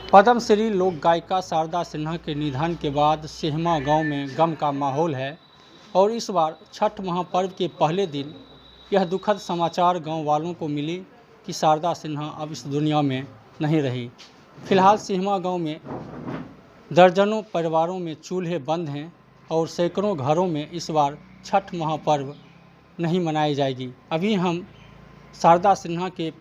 पद्मश्री लोक गायिका शारदा सिन्हा के निधन के बाद सिहमा गांव में गम का माहौल है और इस बार छठ महापर्व के पहले दिन यह दुखद समाचार गांव वालों को मिली कि शारदा सिन्हा अब इस दुनिया में नहीं रही। फिलहाल सिहमा गांव में दर्जनों परिवारों में चूल्हे बंद हैं और सैकड़ों घरों में इस बार छठ महापर्व नहीं मनाई जाएगी। अभी हम शारदा सिन्हा के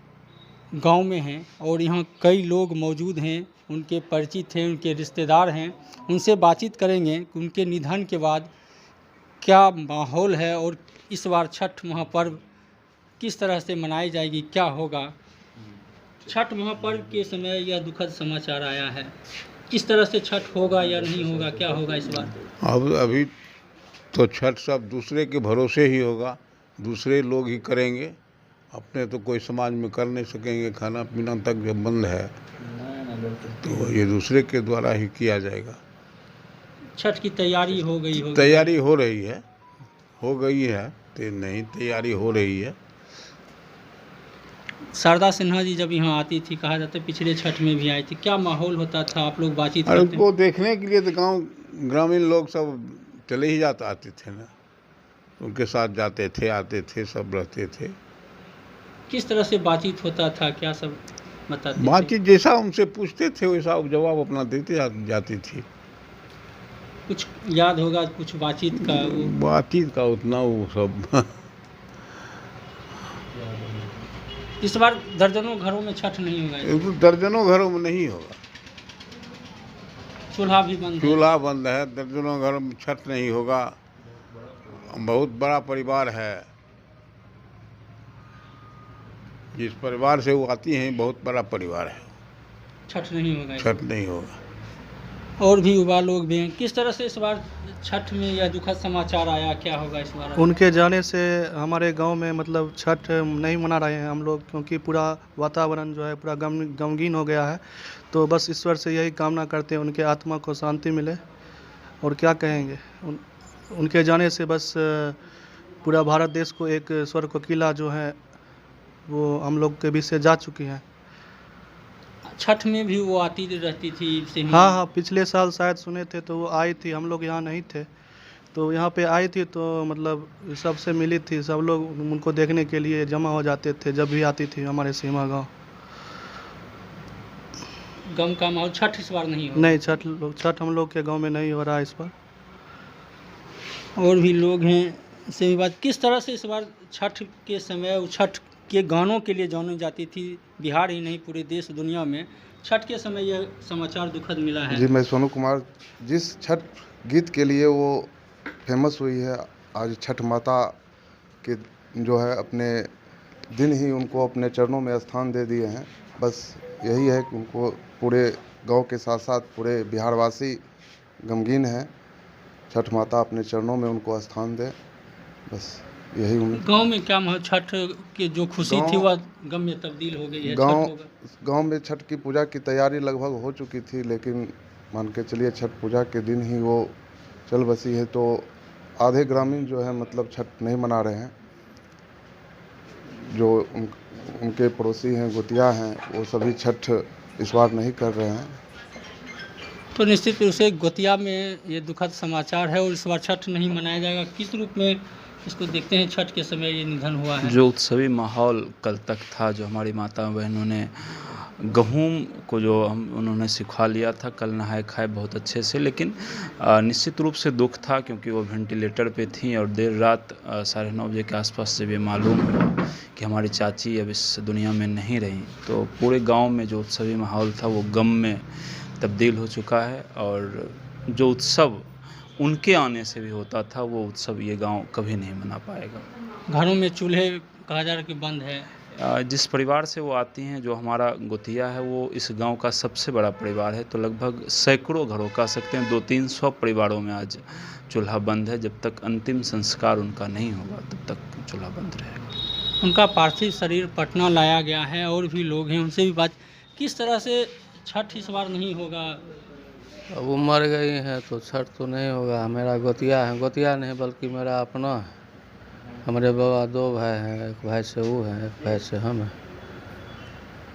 गांव में हैं और यहाँ कई लोग मौजूद हैं, उनके परिचित हैं, उनके रिश्तेदार हैं। उनसे बातचीत करेंगे कि उनके निधन के बाद क्या माहौल है और इस बार छठ महापर्व किस तरह से मनाई जाएगी, क्या होगा। छठ महापर्व के समय यह दुखद समाचार आया है, किस तरह से छठ होगा या नहीं होगा, क्या होगा इस बार। अब अभी तो छठ सब दूसरे के भरोसे ही होगा, दूसरे लोग ही करेंगे, अपने तो कोई समाज में कर नहीं सकेंगे। खाना पीना तक जब बंद है तो ये दूसरे के द्वारा ही किया जाएगा। छठ की तैयारी हो गई होगी? तैयारी हो रही है, हो गई है तो नहीं, तैयारी हो रही है। शारदा सिन्हा जी जब यहाँ आती थी, कहा जाता है पिछले छठ में भी आई थी, क्या माहौल होता था, आप लोग बातचीत करते? उनको देखने के लिए तो गांव ग्रामीण लोग सब चले ही आते थे ना, उनके साथ जाते थे, आते थे, सब रहते थे। किस तरह से बातचीत होता था, क्या सब बताते थे? बातचीत जैसा उनसे पूछते थे वैसा जवाब अपना देते जाती थी। कुछ याद होगा कुछ बातचीत का? बातचीत का उतना वो सब इस बार दर्जनों घरों में छठ नहीं होगा? दर्जनों घरों में नहीं होगा, चूल्हा भी बंद है? चूल्हा बंद है, दर्जनों घरों में छठ नहीं होगा। बहुत बड़ा परिवार है, जिस परिवार से वो आती हैं बहुत बड़ा परिवार है, छठ नहीं होगा? छठ नहीं होगा। और भी युवा लोग भी हैं, किस तरह से इस बार छठ में यह दुखद समाचार आया, क्या होगा इस बार? उनके जाने से हमारे गांव में मतलब छठ नहीं मना रहे हैं हम लोग, क्योंकि पूरा वातावरण जो है पूरा गमगीन हो गया है। तो बस ईश्वर से यही कामना करते हैं उनके आत्मा को शांति मिले, और क्या कहेंगे। उनके जाने से बस पूरा भारत देश को एक स्वर्ग कोकिला जो है वो हम लोग के बीच से जा चुकी हैं। छठ में भी वो आती रहती थी? हाँ, पिछले साल शायद सुने थे तो वो आई थी, हम लोग यहाँ नहीं थे तो यहाँ पे आई थी, तो मतलब सबसे मिली थी, सब लोग उनको देखने के लिए जमा हो जाते थे जब भी आती थी हमारे सीमा गांव। गम का माहौल छठ इस बार नहीं होगा? नहीं, छठ हम लोग के गांव में नहीं हो रहा है इस बार। और भी लोग हैं से भी बात, किस तरह से इस बार छठ के समय छठ के गानों के लिए जानी जाती थी, बिहार ही नहीं पूरे देश दुनिया में छठ के समय यह समाचार दुखद मिला है। जी, मैं सोनू कुमार। जिस छठ गीत के लिए वो फेमस हुई है, आज छठ माता के जो है अपने दिन ही उनको अपने चरणों में स्थान दे दिए हैं। बस यही है कि उनको पूरे गांव के साथ साथ पूरे बिहारवासी गमगीन हैं। छठ माता अपने चरणों में उनको स्थान दे, बस यही। गांव में क्या माहौल, छठ की जो खुशी थी वह गम में तब्दील हो गई है? गांव में छठ की पूजा की तैयारी लगभग हो चुकी थी, लेकिन मान के चलिए छठ पूजा के दिन ही वो चल बसी है, तो आधे ग्रामीण जो है मतलब छठ नहीं मना रहे हैं। जो उनके पड़ोसी हैं, गोतिया हैं, वो सभी छठ इस बार नहीं कर रहे हैं। तो निश्चित रूप से गोतिया में ये दुखद समाचार है और इस बार छठ नहीं मनाया जाएगा। किस रूप में इसको देखते हैं, छठ के समय ये निधन हुआ है? जो उत्सवी माहौल कल तक था, जो हमारी माता बहनों ने गेहूं को जो उन्होंने सिखा लिया था, कल नहाए खाए बहुत अच्छे से, लेकिन निश्चित रूप से दुख था क्योंकि वो वेंटिलेटर पे थी और देर रात 9:30 बजे के आसपास जब ये मालूम हुआ कि हमारी चाची अब इस दुनिया में नहीं रही, तो पूरे गांव में जो उत्सवी माहौल था वो गम में तब्दील हो चुका है। और जो उत्सव उनके आने से भी होता था वो उत्सव ये गांव कभी नहीं मना पाएगा। घरों में चूल्हे कहा जा रहा है कि बंद है? जिस परिवार से वो आती हैं, जो हमारा गोतिया है, वो इस गांव का सबसे बड़ा परिवार है, तो लगभग सैकड़ों घरों कह सकते हैं, 200-300 परिवारों में आज चूल्हा बंद है। जब तक अंतिम संस्कार उनका नहीं होगा तब तक चूल्हा बंद रहेगा। उनका पार्थिव शरीर पटना लाया गया है और भी लोग हैं, उनसे भी बात, किस तरह से छठ इस बार नहीं होगा? अब वो मर गई हैं तो छठ तो नहीं होगा। मेरा गोतिया है, गोतिया नहीं बल्कि मेरा अपना है। हमारे बाबा 2 भाई हैं, एक भाई से वो है, एक भाई से हम हैं।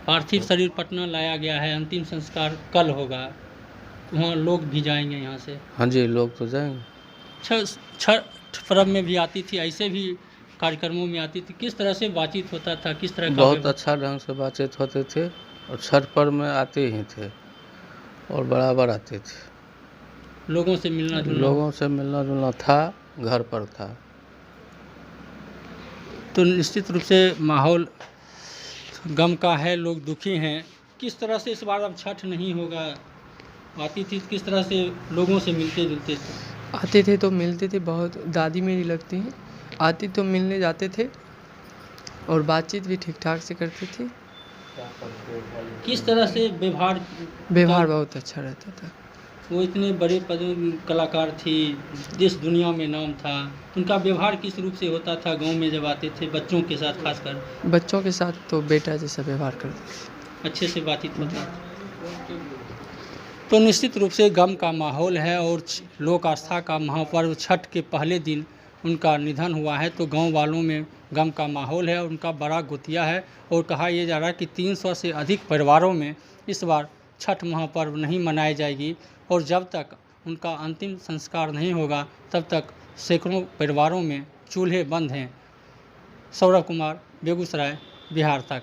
पार्थिव शरीर पटना लाया गया है, अंतिम संस्कार कल होगा, वहाँ लोग भी जाएंगे यहाँ से। हाँ जी, लोग तो जाएंगे। छठ पर्व में भी आती थी, ऐसे भी कार्यक्रमों में आती थी, किस तरह से बातचीत होता था, किस तरह का बहुत अच्छा ढंग से बातचीत होते थे और छठ पर्व में आते ही थे और बराबर आते थे। लोगों से मिलना जुलना था, घर पर था। तो निश्चित रूप से माहौल गम का है, लोग दुखी हैं। किस तरह से इस बार अब छठ नहीं होगा, आती थी किस तरह से लोगों से मिलते जुलते थे? आते थे तो मिलते थे, बहुत दादी मेरी लगती हैं, आती तो मिलने जाते थे और बातचीत भी ठीक ठाक से करते थे। किस तरह से व्यवहार बहुत अच्छा रहता था। वो इतने बड़े कलाकार थी, देश दुनिया में नाम था, उनका व्यवहार किस रूप से होता था गांव में जब आते थे बच्चों के साथ? खासकर बच्चों के साथ तो बेटा जैसा व्यवहार करते थे, अच्छे से बातचीत होता था। तो निश्चित रूप से गम का माहौल है और लोक आस्था का महापर्व छठ के पहले दिन उनका निधन हुआ है, तो गांव वालों में गम का माहौल है, उनका बड़ा गुतिया है और कहा यह जा रहा है कि 300 से अधिक परिवारों में इस बार छठ महापर्व नहीं मनाई जाएगी और जब तक उनका अंतिम संस्कार नहीं होगा तब तक सैकड़ों परिवारों में चूल्हे बंद हैं। सौरभ कुमार, बेगूसराय, बिहार तक।